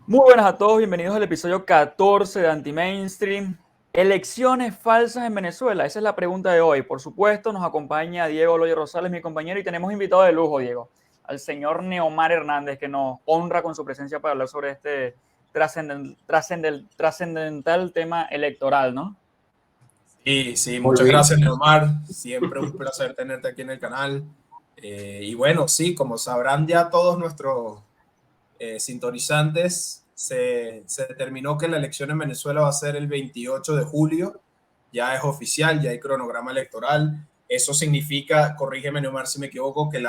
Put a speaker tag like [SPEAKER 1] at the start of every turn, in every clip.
[SPEAKER 1] Muy buenas a todos, bienvenidos al episodio 14 de Anti-Mainstream. Elecciones falsas en Venezuela, esa es la pregunta de hoy. Por supuesto, nos acompaña Diego Loyo Rosales, mi compañero, y tenemos invitado de lujo, Diego, al señor Neomar Hernández, que nos honra con su presencia para hablar sobre este trascendental tema electoral, ¿no?
[SPEAKER 2] Sí,
[SPEAKER 3] Muy
[SPEAKER 2] muchas
[SPEAKER 3] bien.
[SPEAKER 2] gracias, Neomar. Siempre un placer tenerte aquí en el canal. Y bueno, sí, como sabrán ya todos nuestros sintonizantes, se determinó que la elección en Venezuela va a ser el 28 de julio. Ya es oficial, ya hay cronograma electoral. Eso significa, corrígeme, Neomar, si me equivoco, que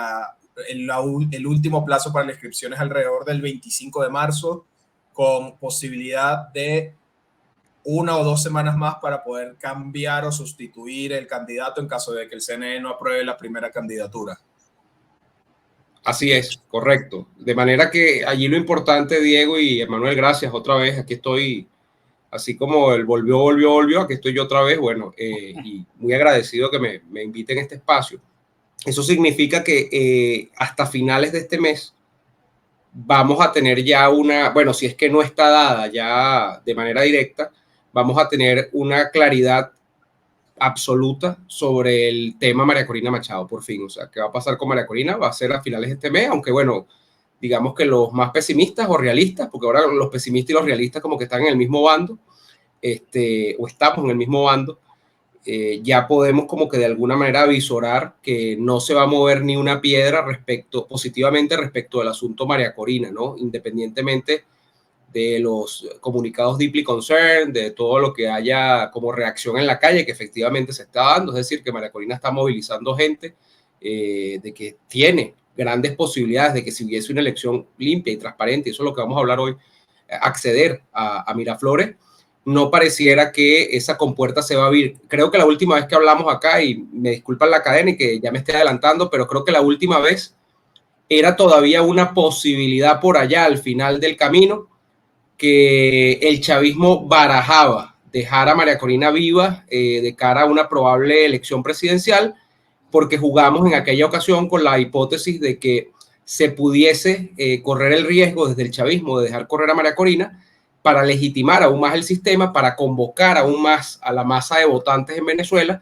[SPEAKER 2] el último plazo para la inscripción es alrededor del 25 de marzo, con posibilidad de 1 o 2 semanas más para poder cambiar o sustituir el candidato en caso de que el CNE no apruebe la primera candidatura.
[SPEAKER 3] Así es, correcto. De manera que allí lo importante, Diego y Emanuel, gracias otra vez. Aquí estoy, así como el volvió, aquí estoy yo otra vez. Bueno, y muy agradecido que me inviten a este espacio. Eso significa que hasta finales de este mes vamos a tener ya bueno, si es que no está dada ya de manera directa, vamos a tener una claridad absoluta sobre el tema María Corina Machado, por fin. O sea, ¿qué va a pasar con María Corina? Va a ser a finales de este mes, aunque bueno, digamos que los más pesimistas o realistas, porque ahora los pesimistas y los realistas como que están en el mismo bando, o estamos en el mismo bando, ya podemos como que de alguna manera visorar que no se va a mover ni una piedra positivamente respecto del asunto María Corina, ¿no? Independientemente de los comunicados deeply concerned, de todo lo que haya como reacción en la calle, que efectivamente se está dando, es decir, que María Corina está movilizando gente, de que tiene grandes posibilidades de que si hubiese una elección limpia y transparente, y eso es lo que vamos a hablar hoy, acceder a Miraflores, no pareciera que esa compuerta se va a abrir. Creo que la última vez que hablamos acá, y me disculpan la cadena y que ya me esté adelantando, pero creo que la última vez era todavía una posibilidad por allá al final del camino, que el chavismo barajaba dejar a María Corina viva de cara a una probable elección presidencial, porque jugamos en aquella ocasión con la hipótesis de que se pudiese correr el riesgo desde el chavismo de dejar correr a María Corina para legitimar aún más el sistema, para convocar aún más a la masa de votantes en Venezuela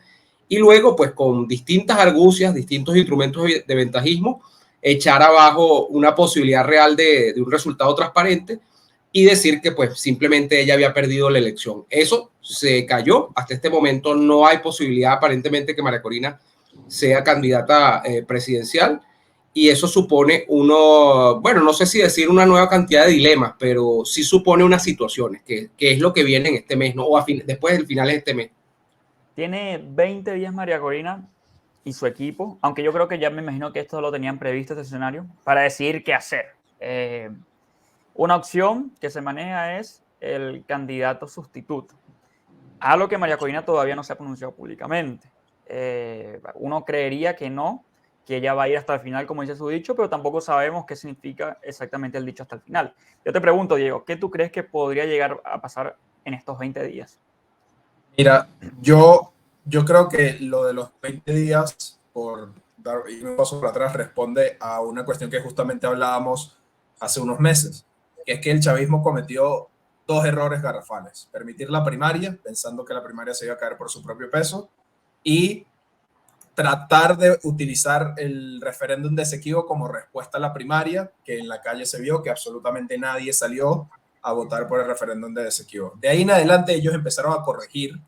[SPEAKER 3] y luego, pues con distintas argucias, distintos instrumentos de ventajismo, echar abajo una posibilidad real de un resultado transparente y decir que pues simplemente ella había perdido la elección. Eso se cayó. Hasta este momento no hay posibilidad aparentemente que María Corina sea candidata presidencial, y eso supone bueno, no sé si decir una nueva cantidad de dilemas, pero sí supone unas situaciones, que es lo que viene en este mes, ¿no? O después del final de este mes.
[SPEAKER 1] Tiene 20 días María Corina y su equipo, aunque yo creo que ya me imagino que esto lo tenían previsto, este escenario, para decidir qué hacer. Una opción que se maneja es el candidato sustituto, a lo que María Corina todavía no se ha pronunciado públicamente. Uno creería que no, que ella va a ir hasta el final, como dice su dicho, pero tampoco sabemos qué significa exactamente el dicho hasta el final. Yo te pregunto, Diego, ¿qué tú crees que podría llegar a pasar en estos 20 días?
[SPEAKER 2] Mira, yo creo que lo de los 20 días, por dar un paso para atrás, responde a una cuestión que justamente hablábamos hace unos meses, que es que el chavismo cometió dos errores garrafales. Permitir la primaria, pensando que la primaria se iba a caer por su propio peso, y tratar de utilizar el referéndum de Esequibo como respuesta a la primaria, que en la calle se vio que absolutamente nadie salió a votar por el referéndum de Esequibo. De ahí en adelante ellos empezaron a corregir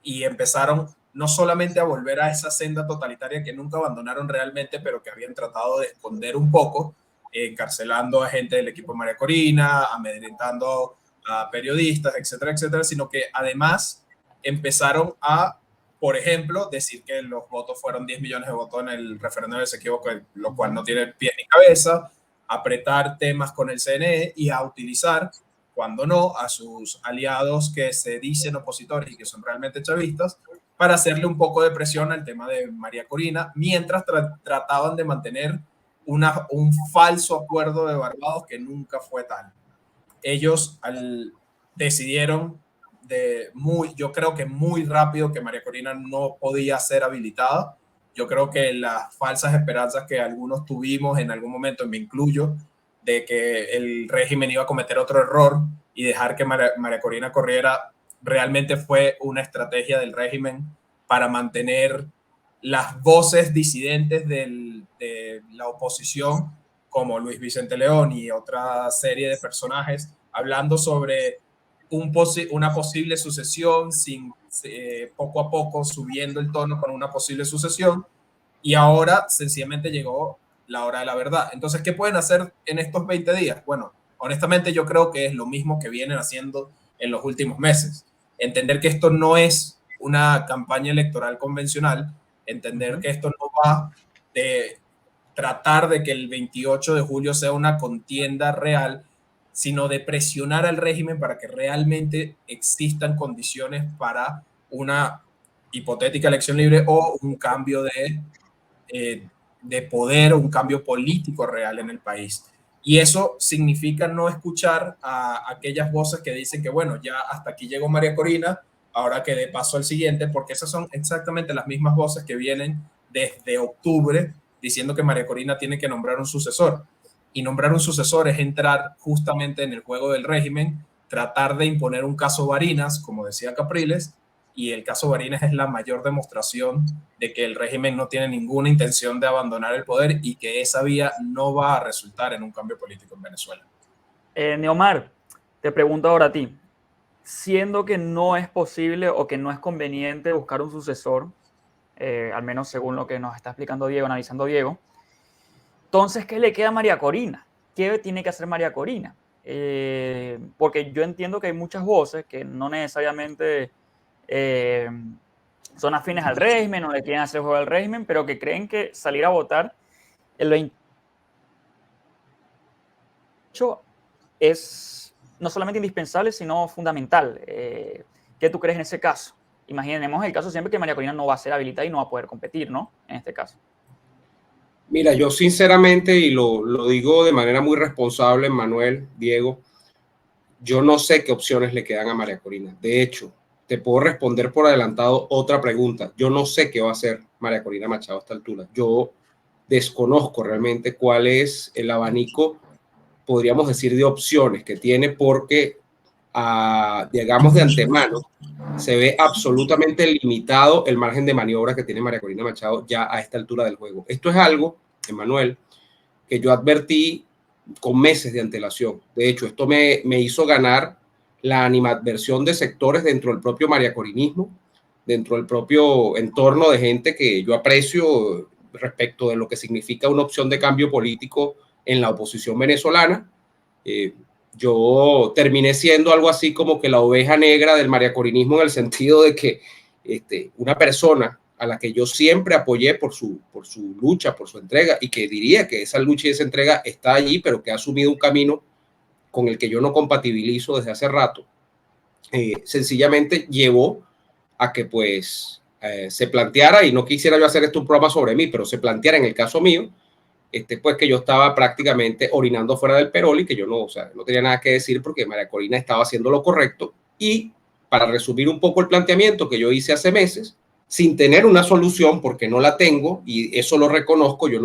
[SPEAKER 2] y empezaron no solamente a volver a esa senda totalitaria que nunca abandonaron realmente, pero que habían tratado de esconder un poco, encarcelando a gente del equipo María Corina, amedrentando a periodistas, etcétera, etcétera, sino que además empezaron a, por ejemplo, decir que los votos fueron 10 millones de votos en el referéndum de Esequibo, lo cual no tiene pie ni cabeza, apretar temas con el CNE y a utilizar, cuando no, a sus aliados que se dicen opositores y que son realmente chavistas, para hacerle un poco de presión al tema de María Corina, mientras trataban de mantener un falso acuerdo de Barbados que nunca fue tal. Ellos decidieron yo creo que muy rápido, que María Corina no podía ser habilitada. Yo creo que las falsas esperanzas que algunos tuvimos en algún momento, me incluyo, de que el régimen iba a cometer otro error y dejar que María Corina corriera, realmente fue una estrategia del régimen para mantener las voces disidentes de la oposición, como Luis Vicente León y otra serie de personajes, hablando sobre una posible sucesión, poco a poco subiendo el tono con una posible sucesión, y ahora sencillamente llegó la hora de la verdad. Entonces, ¿qué pueden hacer en estos 20 días? Bueno, honestamente yo creo que es lo mismo que vienen haciendo en los últimos meses. Entender que esto no es una campaña electoral convencional, entender que esto no va de tratar de que el 28 de julio sea una contienda real, sino de presionar al régimen para que realmente existan condiciones para una hipotética elección libre o un cambio de poder o un cambio político real en el país. Y eso significa no escuchar a aquellas voces que dicen que, bueno, ya hasta aquí llegó María Corina, ahora que dé paso al siguiente, porque esas son exactamente las mismas voces que vienen desde octubre diciendo que María Corina tiene que nombrar un sucesor. Y nombrar un sucesor es entrar justamente en el juego del régimen, tratar de imponer un caso Barinas, como decía Capriles, y el caso Barinas es la mayor demostración de que el régimen no tiene ninguna intención de abandonar el poder y que esa vía no va a resultar en un cambio político en Venezuela.
[SPEAKER 1] Neomar, te pregunto ahora a ti, siendo que no es posible o que no es conveniente buscar un sucesor, al menos según lo que nos está explicando Diego, analizando Diego, entonces, ¿qué le queda a María Corina? ¿Qué tiene que hacer María Corina? Porque yo entiendo que hay muchas voces que no necesariamente son afines al régimen o le quieren hacer juego al régimen, pero que creen que salir a votar el 28 es no solamente indispensable, sino fundamental. ¿Qué tú crees en ese caso? Imaginemos el caso siempre que María Corina no va a ser habilitada y no va a poder competir, ¿no? En este caso.
[SPEAKER 3] Mira, yo sinceramente, y lo digo de manera muy responsable, Manuel, Diego, yo no sé qué opciones le quedan a María Corina. De hecho, te puedo responder por adelantado otra pregunta. Yo no sé qué va a hacer María Corina Machado a esta altura. Yo desconozco realmente cuál es el abanico, podríamos decir, de opciones que tiene, porque, digamos, de antemano, se ve absolutamente limitado el margen de maniobra que tiene María Corina Machado ya a esta altura del juego. Esto es algo, Emmanuel, que yo advertí con meses de antelación. De hecho, esto me hizo ganar la animadversión de sectores dentro del propio mariacorinismo, dentro del propio entorno de gente que yo aprecio respecto de lo que significa una opción de cambio político en la oposición venezolana. Yo terminé siendo algo así como que la oveja negra del mariacorinismo, en el sentido de que una persona a la que yo siempre apoyé por su lucha, por su entrega, y que diría que esa lucha y esa entrega está allí, pero que ha asumido un camino con el que yo no compatibilizo desde hace rato, sencillamente llevó a que pues se planteara, y no quisiera yo hacer esto un programa sobre mí, pero se planteara en el caso mío, pues que yo estaba prácticamente orinando fuera del perol y que yo no tenía nada que decir porque María Corina estaba haciendo lo correcto. Y para resumir un poco el planteamiento que yo hice hace meses, sin tener una solución, porque no la tengo, y eso lo reconozco, yo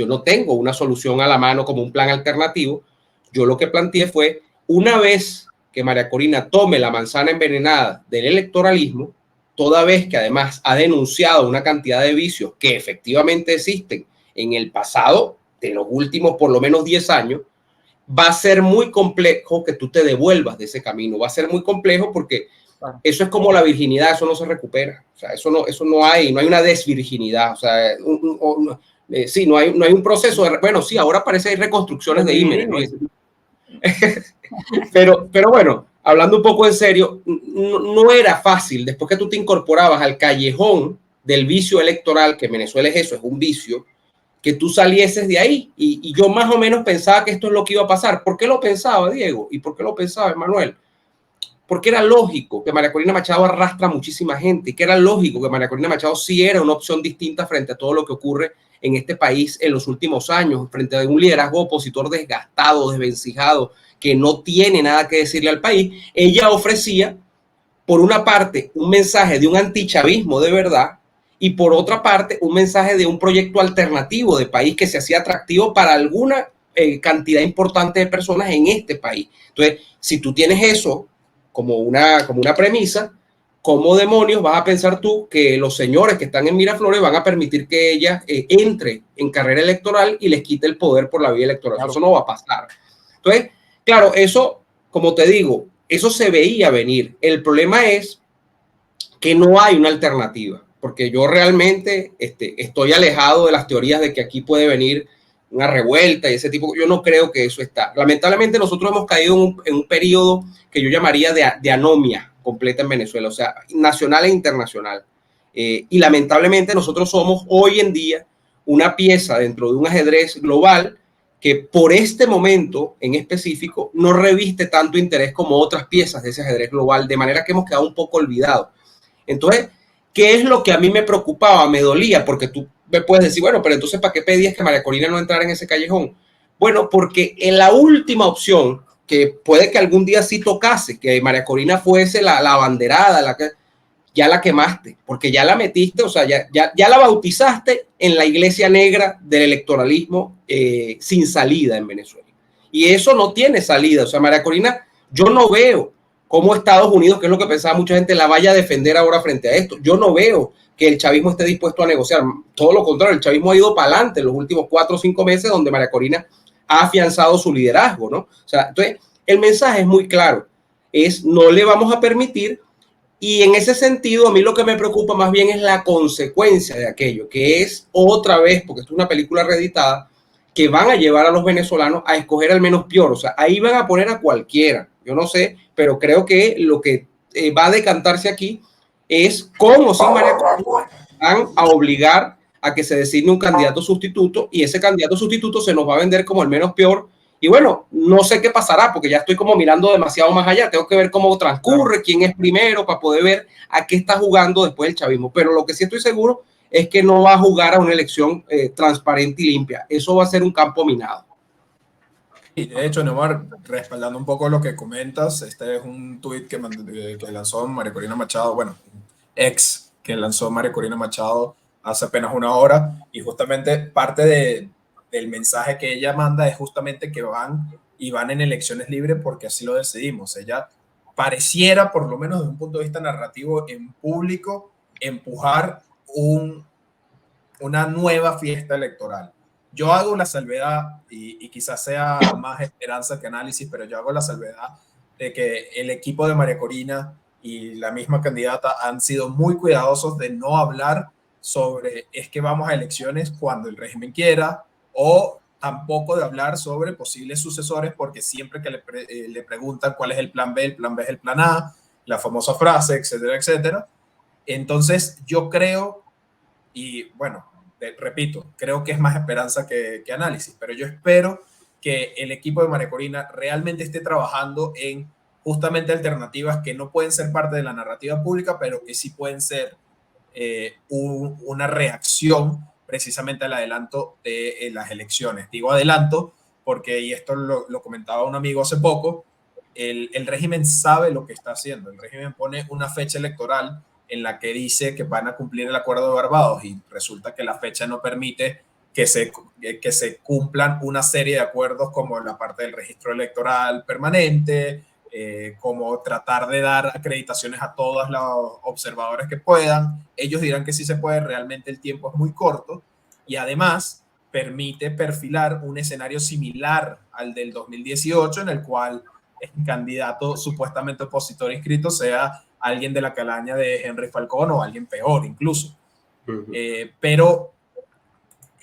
[SPEAKER 3] no tengo una solución a la mano como un plan alternativo. Yo lo que planteé fue, una vez que María Corina tome la manzana envenenada del electoralismo, toda vez que además ha denunciado una cantidad de vicios que efectivamente existen en el pasado, de los últimos por lo menos 10 años, va a ser muy complejo que tú te devuelvas de ese camino. Va a ser muy complejo porque eso es como la virginidad, eso no se recupera. O sea, eso no hay una desvirginidad. O sea, sí, no hay un proceso de, bueno, sí, ahora parece que hay reconstrucciones de ímenes, ¿no? pero bueno, hablando un poco en serio, no era fácil, después que tú te incorporabas al callejón del vicio electoral, que en Venezuela es eso, es un vicio, que tú salieses de ahí. Y yo más o menos pensaba que esto es lo que iba a pasar. ¿Por qué lo pensaba, Diego? ¿Y por qué lo pensaba, Emmanuel? Porque era lógico que María Corina Machado arrastra muchísima gente y que era lógico que María Corina Machado sí era una opción distinta frente a todo lo que ocurre en este país en los últimos años, frente a un liderazgo opositor desgastado, desvencijado, que no tiene nada que decirle al país. Ella ofrecía, por una parte, un mensaje de un antichavismo de verdad, y por otra parte, un mensaje de un proyecto alternativo de país que se hacía atractivo para alguna cantidad importante de personas en este país. Entonces, si tú tienes eso como una premisa, ¿cómo demonios vas a pensar tú que los señores que están en Miraflores van a permitir que ella entre en carrera electoral y les quite el poder por la vía electoral? Claro. Eso no va a pasar. Entonces, claro, eso, como te digo, eso se veía venir. El problema es que no hay una alternativa, porque yo realmente estoy alejado de las teorías de que aquí puede venir una revuelta y ese tipo. Yo no creo que eso está. Lamentablemente nosotros hemos caído en un periodo que yo llamaría de anomia completa en Venezuela, o sea, nacional e internacional. Y lamentablemente nosotros somos hoy en día una pieza dentro de un ajedrez global que por este momento en específico no reviste tanto interés como otras piezas de ese ajedrez global, de manera que hemos quedado un poco olvidados. Entonces, ¿qué es lo que a mí me preocupaba, me dolía? Porque tú me puedes decir, bueno, pero entonces, ¿para qué pedías que María Corina no entrara en ese callejón? Bueno, porque en la última opción, que puede que algún día sí tocase, que María Corina fuese la abanderada, ya la quemaste, porque ya la metiste, o sea, ya la bautizaste en la iglesia negra del electoralismo sin salida en Venezuela. Y eso no tiene salida. O sea, María Corina, yo no veo cómo Estados Unidos, que es lo que pensaba mucha gente, la vaya a defender ahora frente a esto. Yo no veo que el chavismo esté dispuesto a negociar. Todo lo contrario, el chavismo ha ido para adelante en los últimos 4 o 5 meses, donde María Corina ha afianzado su liderazgo, ¿no? O sea, entonces, el mensaje es muy claro. No le vamos a permitir. Y en ese sentido, a mí lo que me preocupa más bien es la consecuencia de aquello, que es otra vez, porque esto es una película reeditada, que van a llevar a los venezolanos a escoger al menos peor. O sea, ahí van a poner a cualquiera. Yo no sé, pero creo que lo que va a decantarse aquí es cómo sin María Corina van a obligar a que se designe un candidato sustituto, y ese candidato sustituto se nos va a vender como el menos peor. Y bueno, no sé qué pasará, porque ya estoy como mirando demasiado más allá. Tengo que ver cómo transcurre, quién es primero, para poder ver a qué está jugando después el chavismo. Pero lo que sí estoy seguro es que no va a jugar a una elección transparente y limpia. Eso va a ser un campo minado.
[SPEAKER 2] Y de hecho, Neymar, respaldando un poco lo que comentas, este es un tuit que lanzó María Corina Machado, bueno, que lanzó María Corina Machado hace apenas una hora, y justamente parte del mensaje que ella manda es justamente que van en elecciones libres porque así lo decidimos. Ella pareciera, por lo menos desde un punto de vista narrativo en público, empujar una nueva fiesta electoral. Yo hago la salvedad, y quizás sea más esperanza que análisis, pero yo hago la salvedad de que el equipo de María Corina y la misma candidata han sido muy cuidadosos de no hablar sobre es que vamos a elecciones cuando el régimen quiera, o tampoco de hablar sobre posibles sucesores, porque siempre que le preguntan cuál es el plan B es el plan A, la famosa frase, etcétera, etcétera. Entonces yo creo, y bueno, repito, creo que es más esperanza que análisis, pero yo espero que el equipo de María Corina realmente esté trabajando en justamente alternativas que no pueden ser parte de la narrativa pública, pero que sí pueden ser una reacción precisamente al adelanto de las elecciones. Digo adelanto porque, y esto lo comentaba un amigo hace poco, el régimen sabe lo que está haciendo. El régimen pone una fecha electoral en la que dice que van a cumplir el acuerdo de Barbados, y resulta que la fecha no permite que se cumplan una serie de acuerdos, como la parte del registro electoral permanente, como tratar de dar acreditaciones a todos los observadores que puedan. Ellos dirán que sí se puede, realmente el tiempo es muy corto, y además permite perfilar un escenario similar al del 2018, en el cual el candidato supuestamente opositor inscrito sea alguien de la calaña de Henry Falcón o alguien peor incluso. Pero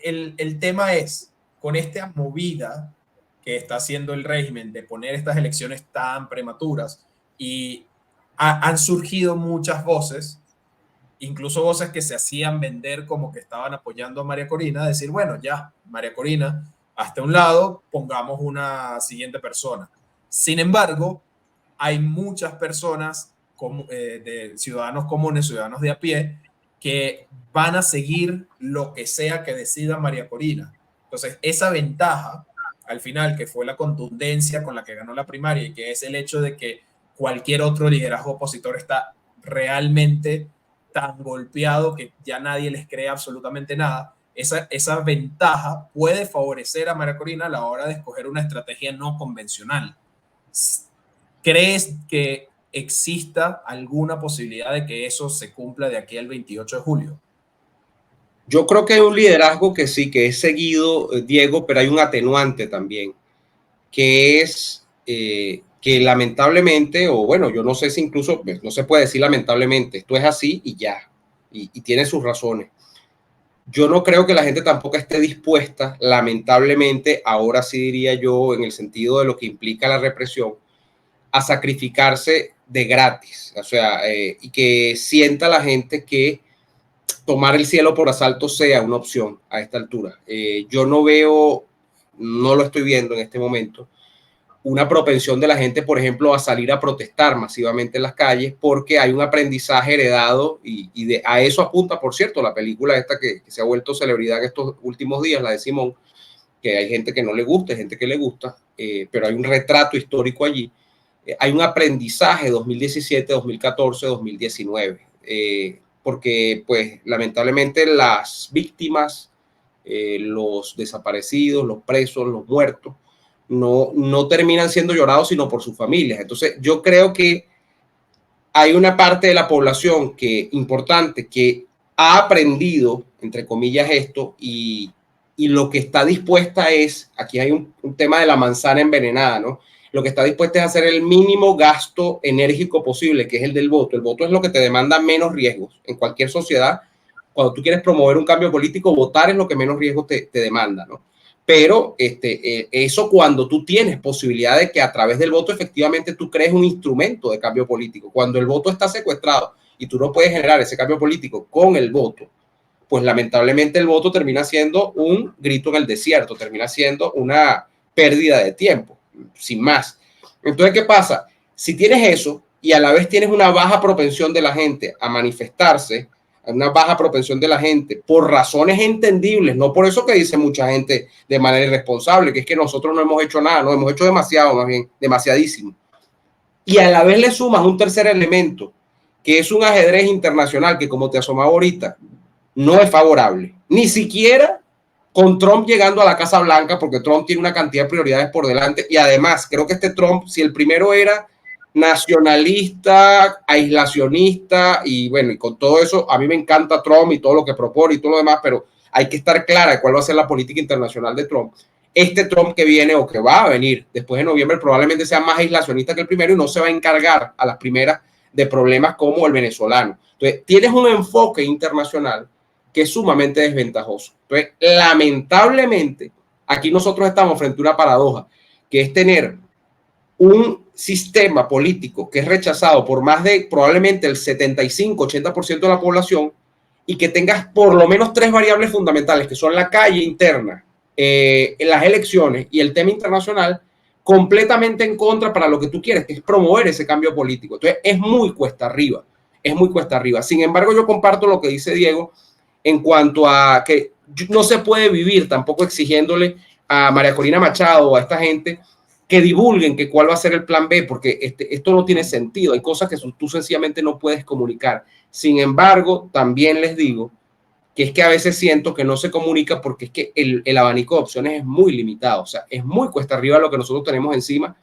[SPEAKER 2] el tema es, con esta movida que está haciendo el régimen de poner estas elecciones tan prematuras, y han surgido muchas voces, incluso voces que se hacían vender como que estaban apoyando a María Corina, decir, bueno, ya, María Corina, hasta un lado, pongamos una siguiente persona. Sin embargo, hay muchas personas de ciudadanos comunes, ciudadanos de a pie, que van a seguir lo que sea que decida María Corina. Entonces, esa ventaja, al final, que fue la contundencia con la que ganó la primaria, y que es el hecho de que cualquier otro liderazgo opositor está realmente tan golpeado que ya nadie les cree absolutamente nada, esa ventaja puede favorecer a María Corina a la hora de escoger una estrategia no convencional. ¿Crees que exista alguna posibilidad de que eso se cumpla de aquí al 28 de julio?
[SPEAKER 3] Yo creo que hay un liderazgo que sí, que es seguido, Diego, pero hay un atenuante también, que es que lamentablemente, o bueno, yo no sé si incluso, no se puede decir lamentablemente, esto es así y ya, y tiene sus razones. Yo no creo que la gente tampoco esté dispuesta, lamentablemente, ahora sí diría yo, en el sentido de lo que implica la represión, a sacrificarse de gratis, o sea, y que sienta la gente que tomar el cielo por asalto sea una opción a esta altura. Yo no veo, no lo estoy viendo en este momento, una propensión de la gente, por ejemplo, a salir a protestar masivamente en las calles, porque hay un aprendizaje heredado y a eso apunta, por cierto, la película esta que se ha vuelto celebridad en estos últimos días, la de Simón, que hay gente que no le gusta, hay gente que le gusta, pero hay un retrato histórico allí. Hay un aprendizaje 2017, 2014, 2019, porque pues lamentablemente las víctimas, los desaparecidos, los presos, los muertos, no terminan siendo llorados sino por sus familias. Entonces yo creo que hay una parte de la población importante que ha aprendido, entre comillas, esto y lo que está dispuesta es, aquí hay un tema de la manzana envenenada, ¿no? Lo que está dispuesta es hacer el mínimo gasto enérgico posible, que es el del voto. El voto es lo que te demanda menos riesgos. En cualquier sociedad, cuando tú quieres promover un cambio político, votar es lo que menos riesgos te demanda, ¿no? Pero eso cuando tú tienes posibilidad de que a través del voto efectivamente tú crees un instrumento de cambio político. Cuando el voto está secuestrado y tú no puedes generar ese cambio político con el voto, pues lamentablemente el voto termina siendo un grito en el desierto, termina siendo una pérdida de tiempo, sin más. Entonces, ¿qué pasa? Si tienes eso y a la vez tienes una baja propensión de la gente a manifestarse, una baja propensión de la gente por razones entendibles, no por eso que dice mucha gente de manera irresponsable, que es que nosotros no hemos hecho nada, no hemos hecho demasiado, más bien, demasiadísimo. Y a la vez le sumas un tercer elemento, que es un ajedrez internacional que, como te asomaba ahorita, no es favorable, ni siquiera con Trump llegando a la Casa Blanca, porque Trump tiene una cantidad de prioridades por delante, y además creo que este Trump, si el primero era nacionalista, aislacionista, y bueno, y con todo eso, a mí me encanta Trump y todo lo que propone y todo lo demás, pero hay que estar clara de cuál va a ser la política internacional de Trump. Este Trump que viene o que va a venir después de noviembre probablemente sea más aislacionista que el primero y no se va a encargar a las primeras de problemas como el venezolano. Entonces, tienes un enfoque internacional que es sumamente desventajoso. Entonces, lamentablemente, aquí nosotros estamos frente a una paradoja, que es tener un sistema político que es rechazado por más de probablemente el 75-80% de la población y que tengas por lo menos tres variables fundamentales, que son la calle interna, las elecciones y el tema internacional, completamente en contra para lo que tú quieres, que es promover ese cambio político. Entonces, es muy cuesta arriba, es muy cuesta arriba. Sin embargo, yo comparto lo que dice Diego en cuanto a que no se puede vivir tampoco exigiéndole a María Corina Machado o a esta gente que divulguen que cuál va a ser el plan B, porque esto no tiene sentido. Hay cosas que tú sencillamente no puedes comunicar. Sin embargo, también les digo que es que a veces siento que no se comunica porque es que el abanico de opciones es muy limitado. O sea, es muy cuesta arriba lo que nosotros tenemos encima.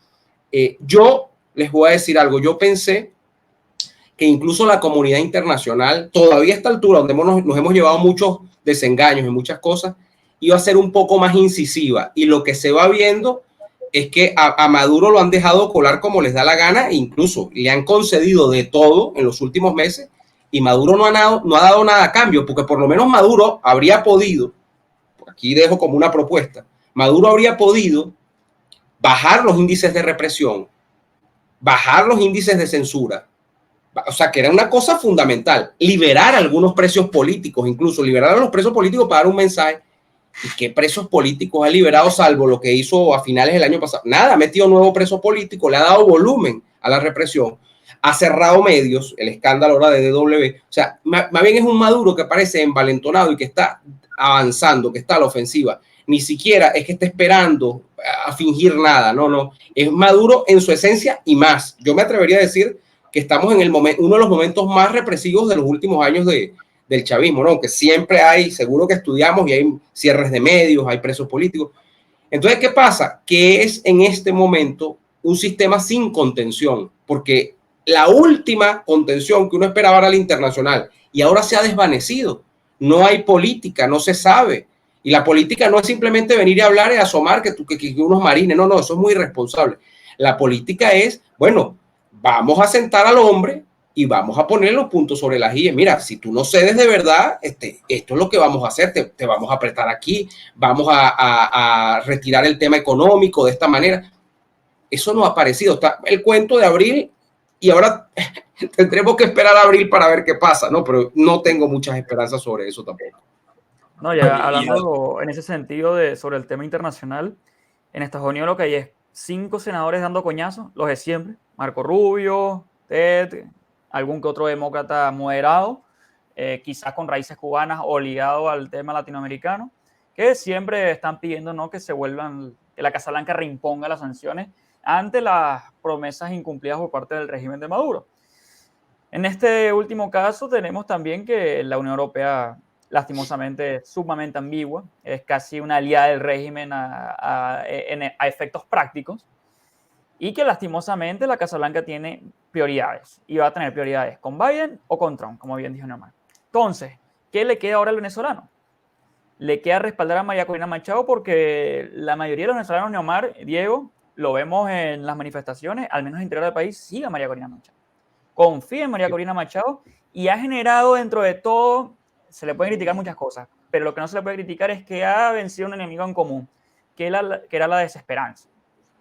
[SPEAKER 3] Yo les voy a decir algo. Yo pensé que incluso la comunidad internacional, todavía a esta altura, donde nos hemos llevado muchos desengaños y muchas cosas, iba a ser un poco más incisiva. Y lo que se va viendo es que a Maduro lo han dejado colar como les da la gana e incluso le han concedido de todo en los últimos meses y Maduro no ha dado nada a cambio, porque por lo menos Maduro habría podido, aquí dejo como una propuesta, Maduro habría podido bajar los índices de represión, bajar los índices de censura, o sea, que era una cosa fundamental, liberar algunos presos políticos, incluso liberar a los presos políticos para dar un mensaje. ¿Y qué presos políticos ha liberado salvo lo que hizo a finales del año pasado? Nada, ha metido nuevo preso político, le ha dado volumen a la represión, ha cerrado medios, el escándalo ahora de DW. O sea, más bien es un Maduro que parece envalentonado y que está avanzando, que está a la ofensiva. Ni siquiera es que esté esperando a fingir nada, no. Es Maduro en su esencia y más. Yo me atrevería a decir que estamos en uno de los momentos más represivos de los últimos años de del chavismo, ¿no? Aunque siempre hay, seguro que estudiamos y hay cierres de medios, hay presos políticos. Entonces, ¿qué pasa? Que es en este momento un sistema sin contención, porque la última contención que uno esperaba era la internacional y ahora se ha desvanecido. No hay política, no se sabe. Y la política no es simplemente venir y hablar y asomar que unos marines, no, eso es muy irresponsable. La política es, bueno, vamos a sentar al hombre y vamos a poner los puntos sobre las IES. Mira, si tú no cedes de verdad, esto es lo que vamos a hacer, te vamos a apretar aquí, vamos a retirar el tema económico de esta manera. Eso no ha aparecido. Está el cuento de abril y ahora tendremos que esperar a abril para ver qué pasa, ¿no? Pero no tengo muchas esperanzas sobre eso tampoco.
[SPEAKER 1] No, ya hablando en ese sentido sobre el tema internacional, en Estados Unidos lo que hay es 5 senadores dando coñazos, los de siempre. Marco Rubio, Ted, algún que otro demócrata moderado, quizás con raíces cubanas o ligado al tema latinoamericano, que siempre están pidiendo, ¿no?, que se vuelvan, que la Casa Blanca reimponga las sanciones ante las promesas incumplidas por parte del régimen de Maduro. En este último caso tenemos también que la Unión Europea, lastimosamente, es sumamente ambigua, es casi una aliada del régimen a efectos prácticos, y que lastimosamente la Casa Blanca tiene prioridades y va a tener prioridades con Biden o con Trump, como bien dijo Neomar. Entonces, ¿qué le queda ahora al venezolano? Le queda respaldar a María Corina Machado, porque la mayoría de los venezolanos, Neomar, Diego, lo vemos en las manifestaciones, al menos en el interior del país, sigue a María Corina Machado. Confía en María Corina Machado y ha generado, dentro de todo, se le pueden criticar muchas cosas, pero lo que no se le puede criticar es que ha vencido un enemigo en común, que era la desesperanza.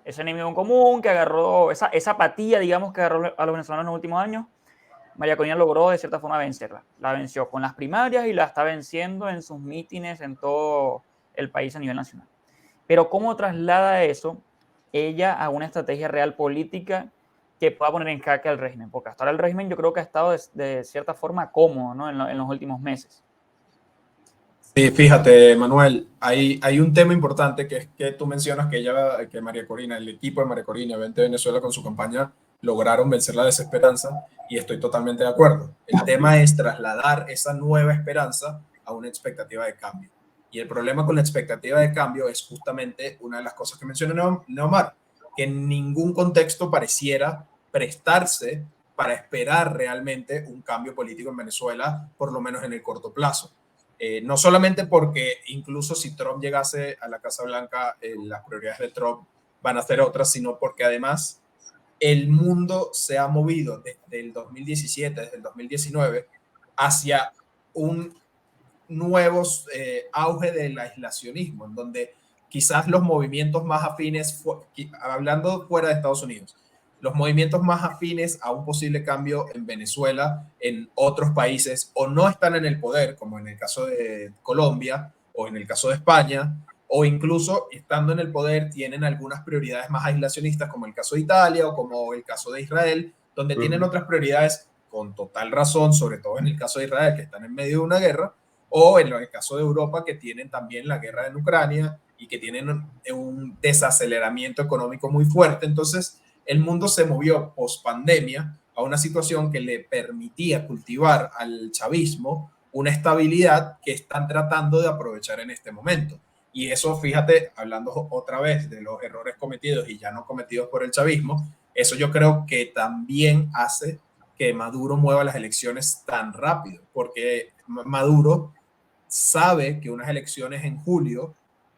[SPEAKER 1] Ese enemigo en común que agarró, esa apatía, digamos, que agarró a los venezolanos en los últimos años, María Corina logró de cierta forma vencerla. La venció con las primarias y la está venciendo en sus mítines en todo el país a nivel nacional. Pero ¿cómo traslada eso ella a una estrategia real política que pueda poner en jaque al régimen? Porque hasta ahora el régimen yo creo que ha estado de cierta forma cómodo, ¿no?, en los últimos meses.
[SPEAKER 2] Sí, fíjate, Manuel, hay un tema importante que es que tú mencionas que María Corina, el equipo de María Corina, 20 Venezuela con su campaña, lograron vencer la desesperanza y estoy totalmente de acuerdo. El tema es trasladar esa nueva esperanza a una expectativa de cambio. Y el problema con la expectativa de cambio es justamente una de las cosas que menciona Neomar, que en ningún contexto pareciera prestarse para esperar realmente un cambio político en Venezuela, por lo menos en el corto plazo. No solamente porque incluso si Trump llegase a la Casa Blanca, las prioridades de Trump van a ser otras, sino porque además el mundo se ha movido desde el 2017, desde el 2019, hacia un nuevo auge del aislacionismo, en donde quizás los movimientos más afines, hablando fuera de Estados Unidos, los movimientos más afines a un posible cambio en Venezuela, en otros países, o no están en el poder, como en el caso de Colombia o en el caso de España, o incluso estando en el poder tienen algunas prioridades más aislacionistas, como el caso de Italia o como el caso de Israel, donde tienen otras prioridades con total razón, sobre todo en el caso de Israel, que están en medio de una guerra, o en el caso de Europa, que tienen también la guerra en Ucrania y que tienen un desaceleramiento económico muy fuerte. Entonces, el mundo se movió post pandemia a una situación que le permitía cultivar al chavismo una estabilidad que están tratando de aprovechar en este momento. Y eso, fíjate, hablando otra vez de los errores cometidos y ya no cometidos por el chavismo, eso yo creo que también hace que Maduro mueva las elecciones tan rápido, porque Maduro sabe que unas elecciones en julio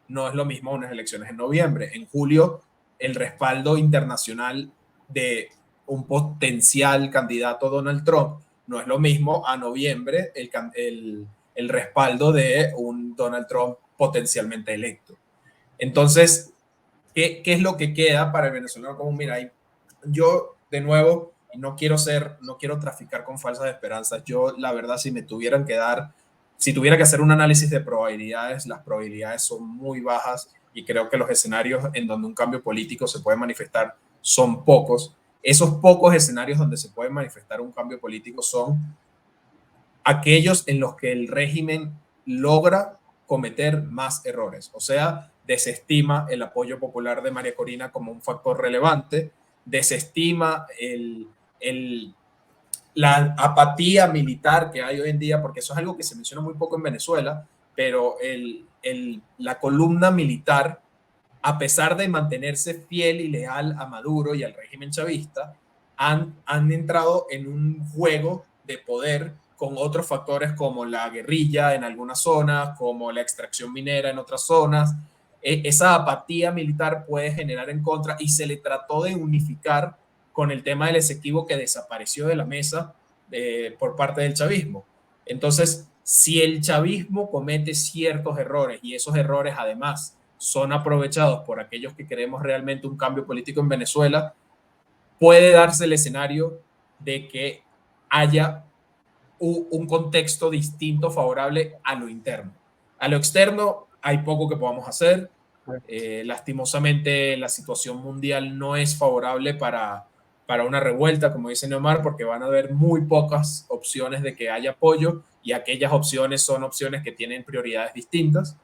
[SPEAKER 2] no es lo mismo unas elecciones en noviembre. En julio, el respaldo internacional de un potencial candidato Donald Trump no es lo mismo a noviembre el respaldo de un Donald Trump potencialmente electo. Entonces, ¿qué es lo que queda para el venezolano común? Mira, yo de nuevo no quiero traficar con falsas esperanzas. Yo, la verdad, si tuviera que hacer un análisis de probabilidades, las probabilidades son muy bajas y creo que los escenarios en donde un cambio político se puede manifestar son pocos. Esos pocos escenarios donde se puede manifestar un cambio político son aquellos en los que el régimen logra cometer más errores, o sea, desestima el apoyo popular de María Corina como un factor relevante, desestima la apatía militar que hay hoy en día, porque eso es algo que se menciona muy poco en Venezuela, pero la columna militar, a pesar de mantenerse fiel y leal a Maduro y al régimen chavista, han entrado en un juego de poder con otros factores como la guerrilla en algunas zonas, como la extracción minera en otras zonas. Esa apatía militar puede generar en contra, y se le trató de unificar con el tema del Esequibo, que desapareció de la mesa por parte del chavismo. Entonces, si el chavismo comete ciertos errores, y esos errores además son aprovechados por aquellos que queremos realmente un cambio político en Venezuela, puede darse el escenario de que haya un contexto distinto favorable a lo interno. A lo externo hay poco que podamos hacer. Lastimosamente la situación mundial no es favorable para una revuelta, como dice Neomar, porque van a haber muy pocas opciones de que haya apoyo, y aquellas opciones son opciones que tienen prioridades distintas.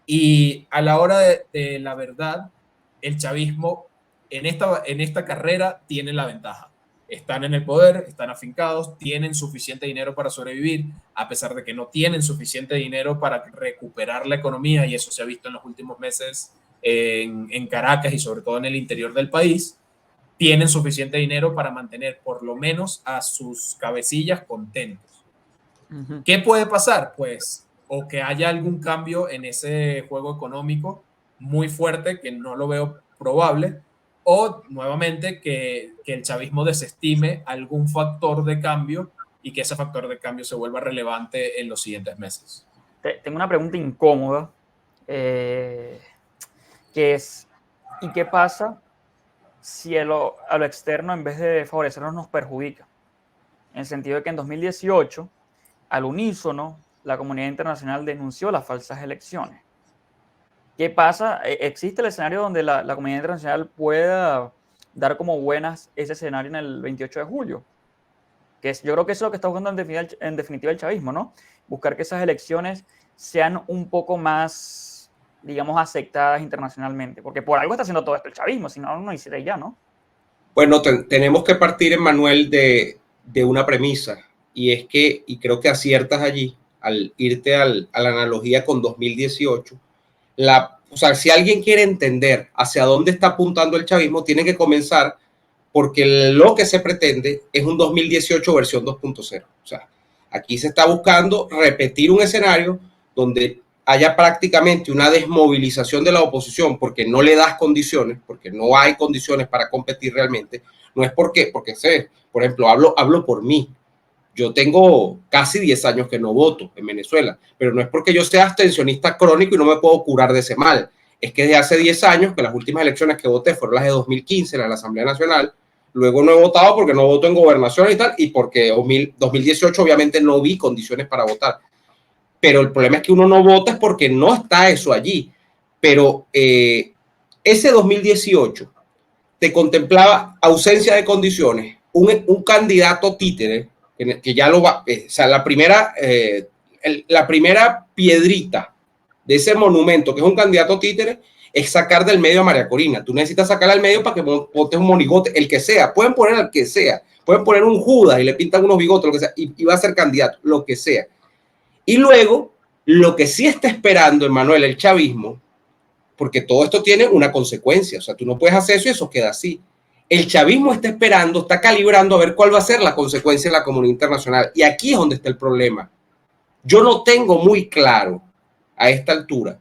[SPEAKER 2] Y a la hora de la verdad, el chavismo en esta carrera tiene la ventaja. Están en el poder, están afincados, tienen suficiente dinero para sobrevivir, a pesar de que no tienen suficiente dinero para recuperar la economía, y eso se ha visto en los últimos meses en Caracas y sobre todo en el interior del país. Tienen suficiente dinero para mantener por lo menos a sus cabecillas contentos. Uh-huh. ¿Qué puede pasar? Pues o que haya algún cambio en ese juego económico muy fuerte, que no lo veo probable, o nuevamente que el chavismo desestime algún factor de cambio y que ese factor de cambio se vuelva relevante en los siguientes meses.
[SPEAKER 1] Tengo una pregunta incómoda, que es, ¿y qué pasa si a lo externo, en vez de favorecernos, nos perjudica? En el sentido de que en 2018, al unísono, la comunidad internacional denunció las falsas elecciones. ¿Qué pasa? ¿Existe el escenario donde la comunidad internacional pueda dar como buenas ese escenario en el 28 de julio? Que yo creo que eso es lo que está buscando en definitiva el chavismo, ¿no? Buscar que esas elecciones sean un poco más, digamos, aceptadas internacionalmente. Porque por algo está haciendo todo esto el chavismo, si no, no hiciera ya, ¿no?
[SPEAKER 3] Bueno, tenemos que partir, Emmanuel, de una premisa. Y es que, y creo que aciertas allí, al irte a la analogía con 2018, o sea, si alguien quiere entender hacia dónde está apuntando el chavismo, tiene que comenzar porque lo que se pretende es un 2018 versión 2.0. O sea, aquí se está buscando repetir un escenario donde haya prácticamente una desmovilización de la oposición porque no le das condiciones, porque no hay condiciones para competir realmente. No es porque sé, por ejemplo, hablo por mí. Yo tengo casi 10 años que no voto en Venezuela, pero no es porque yo sea abstencionista crónico y no me puedo curar de ese mal. Es que desde hace 10 años, que las últimas elecciones que voté fueron las de 2015, las de la Asamblea Nacional, luego no he votado porque no voto en gobernación y tal, y porque 2018 obviamente no vi condiciones para votar. Pero el problema es que uno no vota es porque no está eso allí. Pero ese 2018 te contemplaba ausencia de condiciones, un candidato títere, que ya lo va, o sea, la primera piedrita de ese monumento, que es un candidato títere, es sacar del medio a María Corina. Tú necesitas sacarla al medio para que votes un monigote, el que sea. Pueden poner al que sea. Pueden poner un Judas y le pintan unos bigotes, lo que sea, y va a ser candidato, lo que sea. Y luego, lo que sí está esperando, Emmanuel, el chavismo, porque todo esto tiene una consecuencia. O sea, tú no puedes hacer eso y eso queda así. El chavismo está esperando, está calibrando a ver cuál va a ser la consecuencia de la comunidad internacional. Y aquí es donde está el problema. Yo no tengo muy claro a esta altura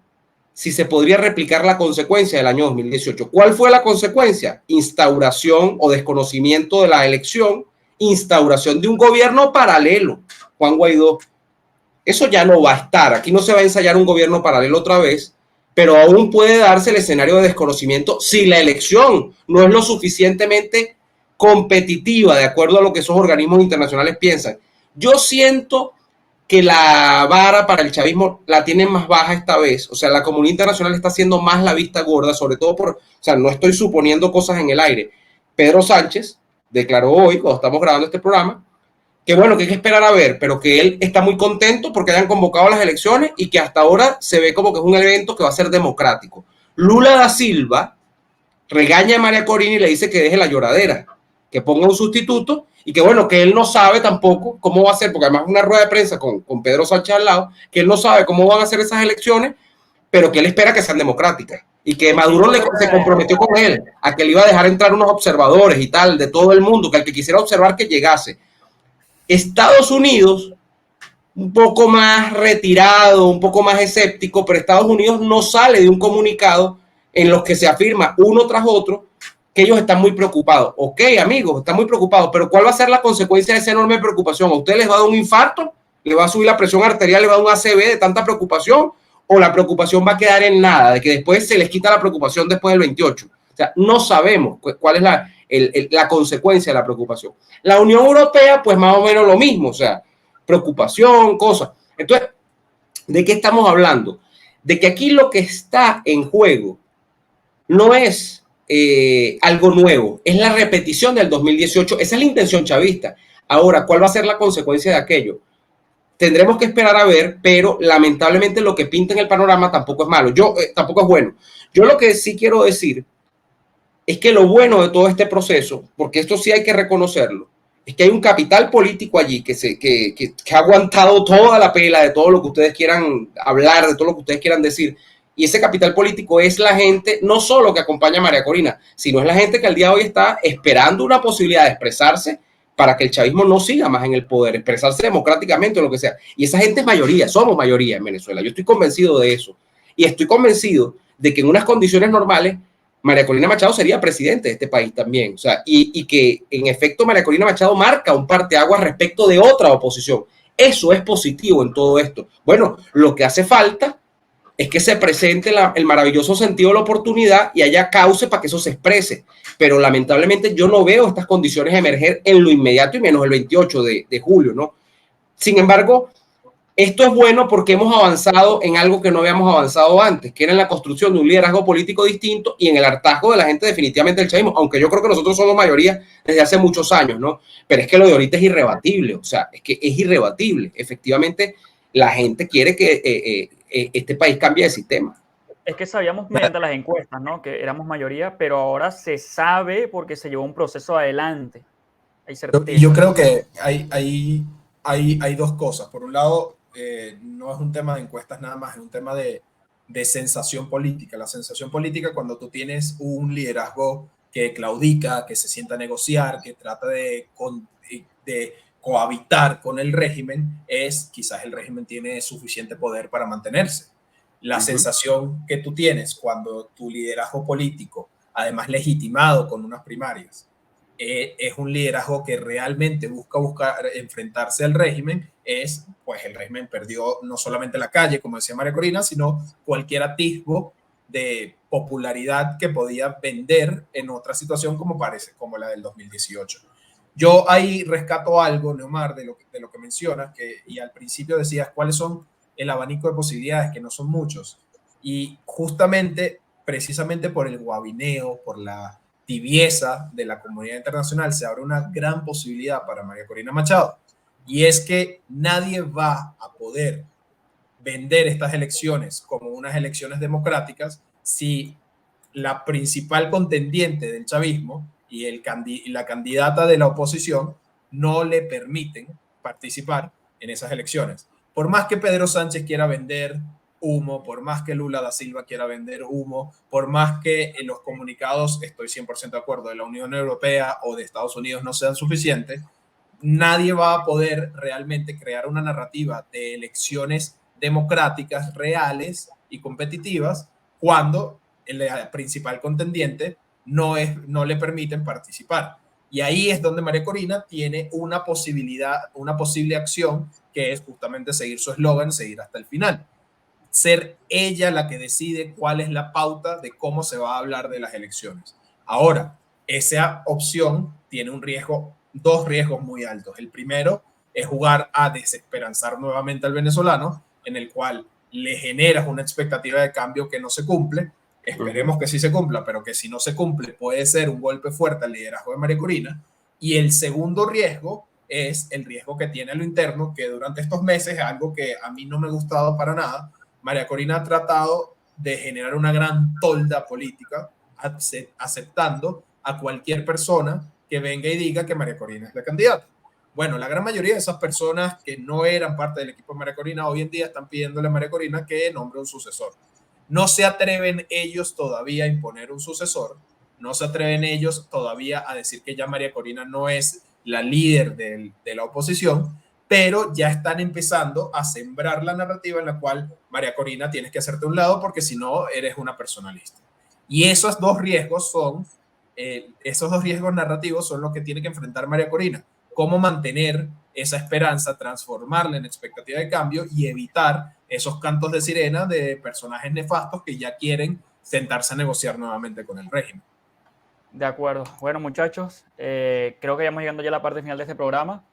[SPEAKER 3] si se podría replicar la consecuencia del año 2018. ¿Cuál fue la consecuencia? Instauración o desconocimiento de la elección, instauración de un gobierno paralelo. Juan Guaidó. Eso ya no va a estar. Aquí no se va a ensayar un gobierno paralelo otra vez, pero aún puede darse el escenario de desconocimiento si la elección no es lo suficientemente competitiva, de acuerdo a lo que esos organismos internacionales piensan. Yo siento que la vara para el chavismo la tienen más baja esta vez. O sea, la comunidad internacional está haciendo más la vista gorda, sobre todo o sea, no estoy suponiendo cosas en el aire. Pedro Sánchez declaró hoy, cuando estamos grabando este programa, que bueno, que hay que esperar a ver, pero que él está muy contento porque hayan convocado las elecciones y que hasta ahora se ve como que es un evento que va a ser democrático. Lula da Silva regaña a María Corina y le dice que deje la lloradera. que ponga un sustituto y que bueno, que él no sabe tampoco cómo va a ser, porque además una rueda de prensa con Pedro Sánchez al lado, que él no sabe cómo van a ser esas elecciones, pero que él espera que sean democráticas y que Maduro se comprometió con él a que le iba a dejar entrar unos observadores y tal de todo el mundo, que al que quisiera observar que llegase. Estados Unidos, un poco más retirado, un poco más escéptico, pero Estados Unidos no sale de un comunicado en los que se afirma uno tras otro que ellos están muy preocupados. Ok, amigos, están muy preocupados, pero ¿cuál va a ser la consecuencia de esa enorme preocupación? ¿A ustedes les va a dar un infarto? ¿Le va a subir la presión arterial? ¿Le va a dar un ACV de tanta preocupación? ¿O la preocupación va a quedar en nada? De que después se les quita la preocupación después del 28. O sea, no sabemos cuál es la consecuencia de la preocupación. La Unión Europea, pues más o menos lo mismo, o sea, preocupación, cosas. Entonces, ¿de qué estamos hablando? De que aquí lo que está en juego no es algo nuevo, es la repetición del 2018, esa es la intención chavista. Ahora, ¿cuál va a ser la consecuencia de aquello? Tendremos que esperar a ver, pero lamentablemente lo que pinta en el panorama tampoco es malo, tampoco es bueno. Yo lo que sí quiero decir es que lo bueno de todo este proceso, porque esto sí hay que reconocerlo, es que hay un capital político allí que ha aguantado toda la pela de todo lo que ustedes quieran hablar, de todo lo que ustedes quieran decir. Y ese capital político es la gente, no solo que acompaña a María Corina, sino es la gente que al día de hoy está esperando una posibilidad de expresarse para que el chavismo no siga más en el poder, expresarse democráticamente o lo que sea. Y esa gente es mayoría, somos mayoría en Venezuela. Yo estoy convencido de eso. Y estoy convencido de que en unas condiciones normales María Corina Machado sería presidente de este país también. O sea, y que en efecto María Corina Machado marca un parteaguas respecto de otra oposición. Eso es positivo en todo esto. Bueno, lo que hace falta es que se presente el maravilloso sentido de la oportunidad y haya cauce para que eso se exprese. Pero lamentablemente yo no veo estas condiciones emerger en lo inmediato y menos el 28 de julio, ¿no? Sin embargo, esto es bueno porque hemos avanzado en algo que no habíamos avanzado antes, que era en la construcción de un liderazgo político distinto y en el hartazgo de la gente definitivamente del chavismo, aunque yo creo que nosotros somos mayoría desde hace muchos años, ¿no? Pero es que lo de ahorita es irrebatible, o sea, es que es irrebatible. Efectivamente, la gente quiere que este país cambie de sistema.
[SPEAKER 1] Es que sabíamos mediante las encuestas, ¿no? Que éramos mayoría, pero ahora se sabe porque se llevó un proceso adelante. Hay certeza.
[SPEAKER 2] Y yo creo que hay dos cosas. Por un lado, no es un tema de encuestas nada más, es un tema de sensación política. La sensación política, cuando tú tienes un liderazgo que claudica, que se sienta a negociar, que trata de cohabitar con el régimen, quizás el régimen tiene suficiente poder para mantenerse. La sensación que tú tienes cuando tu liderazgo político, además legitimado con unas primarias, es un liderazgo que realmente busca enfrentarse al régimen, pues el régimen perdió no solamente la calle, como decía María Corina, sino cualquier atisbo de popularidad que podía vender en otra situación como la del 2018. Yo ahí rescato algo, Neomar, de lo que mencionas, y al principio decías cuáles son el abanico de posibilidades, que no son muchos. Y justamente, precisamente por el guabineo, por la tibieza de la comunidad internacional, se abre una gran posibilidad para María Corina Machado. Y es que nadie va a poder vender estas elecciones como unas elecciones democráticas si la principal contendiente del chavismo y la candidata de la oposición no le permiten participar en esas elecciones. Por más que Pedro Sánchez quiera vender humo, por más que Lula da Silva quiera vender humo, por más que los comunicados, estoy 100% de acuerdo, de la Unión Europea o de Estados Unidos no sean suficientes, nadie va a poder realmente crear una narrativa de elecciones democráticas, reales y competitivas cuando el principal contendiente no le permiten participar. Y ahí es donde María Corina tiene una posible acción, que es justamente seguir su eslogan, seguir hasta el final. Ser ella la que decide cuál es la pauta de cómo se va a hablar de las elecciones. Ahora, esa opción tiene dos riesgos muy altos. El primero es jugar a desesperanzar nuevamente al venezolano, en el cual le generas una expectativa de cambio que no se cumple. Esperemos que sí se cumpla, pero que si no se cumple puede ser un golpe fuerte al liderazgo de María Corina. Y el segundo riesgo es el riesgo que tiene a lo interno, que durante estos meses es algo que a mí no me ha gustado para nada. María Corina ha tratado de generar una gran tolda política, aceptando a cualquier persona que venga y diga que María Corina es la candidata. Bueno, la gran mayoría de esas personas que no eran parte del equipo de María Corina hoy en día están pidiéndole a María Corina que nombre un sucesor. No se atreven ellos todavía a imponer un sucesor, no se atreven ellos todavía a decir que ya María Corina no es la líder de la oposición, pero ya están empezando a sembrar la narrativa en la cual María Corina tienes que hacerte a un lado porque si no eres una personalista. Y esos dos riesgos narrativos son los que tiene que enfrentar María Corina. Cómo mantener esa esperanza, transformarla en expectativa de cambio y evitar esos cantos de sirena de personajes nefastos que ya quieren sentarse a negociar nuevamente con el régimen.
[SPEAKER 1] De acuerdo. Bueno, muchachos, creo que ya estamos llegando ya a la parte final de este programa.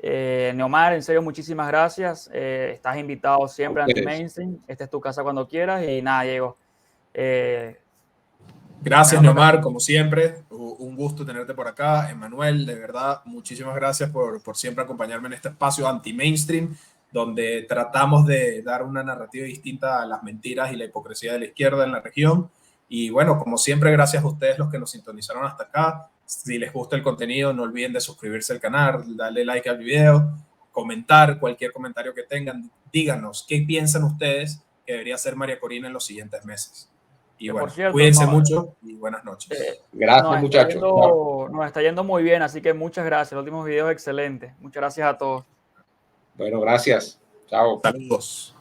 [SPEAKER 1] Neomar, en serio, muchísimas gracias. Estás invitado siempre a Anti-Mainstream. Esta es tu casa cuando quieras. Y nada, Diego.
[SPEAKER 2] Gracias, Neomar, como siempre. Un gusto tenerte por acá. Emanuel, de verdad, muchísimas gracias por siempre acompañarme en este espacio Anti-Mainstream, donde tratamos de dar una narrativa distinta a las mentiras y la hipocresía de la izquierda en la región. Y bueno, como siempre, gracias a ustedes los que nos sintonizaron hasta acá. Si les gusta el contenido, no olviden de suscribirse al canal, darle like al video, comentar cualquier comentario que tengan. Díganos qué piensan ustedes que debería hacer María Corina en los siguientes meses. Y bueno, cierto, cuídense mucho y buenas noches.
[SPEAKER 3] Gracias, muchachos.
[SPEAKER 1] Nos está yendo muy bien, así que muchas gracias. Los últimos videos excelentes. Muchas gracias a todos.
[SPEAKER 3] Bueno, gracias. Chao.
[SPEAKER 2] Saludos.